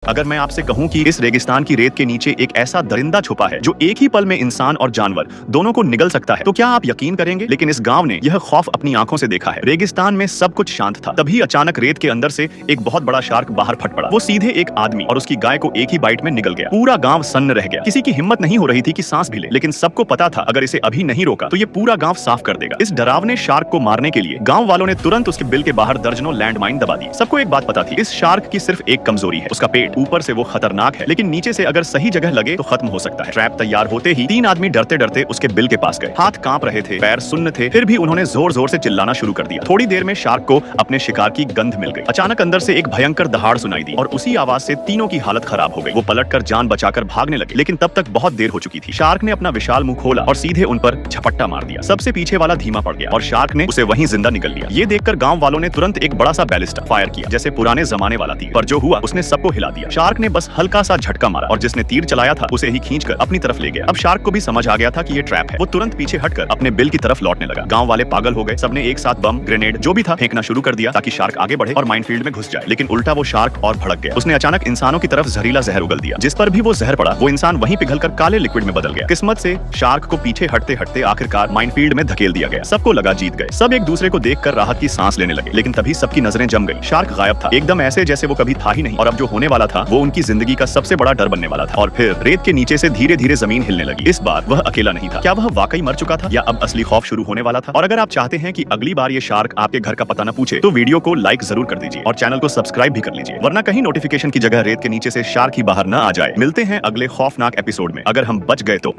अगर मैं आपसे कहूं कि इस रेगिस्तान की रेत के नीचे एक ऐसा दरिंदा छुपा है जो एक ही पल में इंसान और जानवर दोनों को निगल सकता है, तो क्या आप यकीन करेंगे? लेकिन इस गांव ने यह खौफ अपनी आंखों से देखा है। रेगिस्तान में सब कुछ शांत था, तभी अचानक रेत के अंदर से एक बहुत बड़ा शार्क बाहर फट पड़ा। वो सीधे एक आदमी और उसकी गाय को एक ही बाइट में निगल गया। पूरा गाँव सन्न रह गया। किसी की हिम्मत नहीं हो रही थी कि सांस भी ले, लेकिन सबको पता था अगर इसे अभी नहीं रोका तो ये पूरा गाँव साफ कर देगा। इस डरावने शार्क को मारने के लिए गाँव वालों ने तुरंत उसके बिल के बाहर दर्जनों लैंडमाइन दबा दी। सबको एक बात पता थी, इस शार्क की सिर्फ एक कमजोरी है, उसका पेट। ऊपर से वो खतरनाक है, लेकिन नीचे से अगर सही जगह लगे तो खत्म हो सकता है। ट्रैप तैयार होते ही तीन आदमी डरते डरते उसके बिल के पास गए। हाथ कांप रहे थे, पैर सुन्न थे, फिर भी उन्होंने जोर जोर से चिल्लाना शुरू कर दिया। थोड़ी देर में शार्क को अपने शिकार की गंध मिल गई। अचानक अंदर से एक भयंकर दहाड़ सुनाई दी और उसी आवाज से तीनों की हालत खराब हो गई। वो पलटकर जान बचाकर भागने लगे, लेकिन तब तक बहुत देर हो चुकी थी। शार्क ने अपना विशाल मुंह खोला और सीधे उन पर झपट्टा मार दिया। सबसे पीछे वाला धीमा पड़ गया और शार्क ने उसे वहीं जिंदा निगल लिया। ये देखकर गांव वालों ने तुरंत एक बड़ा सा बैलिस्टा फायर किया, जैसे पुराने जमाने वाला तीर। पर जो हुआ उसने सबको हिला दिया। शार्क ने बस हल्का सा झटका मारा और जिसने तीर चलाया था उसे ही खींचकर अपनी तरफ ले गया। अब शार्क को भी समझ आ गया था कि ये ट्रैप है। वो तुरंत पीछे हटकर अपने बिल की तरफ लौटने लगा। गांव वाले पागल हो गए। सबने एक साथ बम, ग्रेनेड जो भी था फेंकना शुरू कर दिया ताकि शार्क आगे बढ़े और माइनफील्ड में घुस जाए। लेकिन उल्टा वो शार्क और भड़क गया। उसने अचानक इंसानों की तरफ जहरीला जहर उगल दिया। जिस पर भी वो जहर पड़ा वो इंसान वहीं पिघलकर काले लिक्विड में बदल गया। किस्मत से शार्क को पीछे हटते हटते आखिरकार माइनफील्ड में धकेल दिया गया। सबको लगा जीत गए। सब एक दूसरे को देखकर राहत की सांस लेने लगे, लेकिन तभी सबकी नजरें जम गई। शार्क गायब था, एकदम ऐसे जैसे वो कभी था ही नहीं। और अब जो होने वाला था वो उनकी जिंदगी का सबसे बड़ा डर बनने वाला था। और फिर रेत के नीचे से धीरे धीरे जमीन हिलने लगी। इस बार वह अकेला नहीं था। क्या वह वाकई मर चुका था या अब असली खौफ शुरू होने वाला था? और अगर आप चाहते हैं कि अगली बार ये शार्क आपके घर का पता न पूछे तो वीडियो को लाइक जरूर कर दीजिए और चैनल को सब्सक्राइब भी कर लीजिए, वरना कहीं नोटिफिकेशन की जगह रेत के नीचे से शार्क ही बाहर न आ जाए। मिलते हैं अगले खौफनाक एपिसोड में। अगर हम बच गए तो।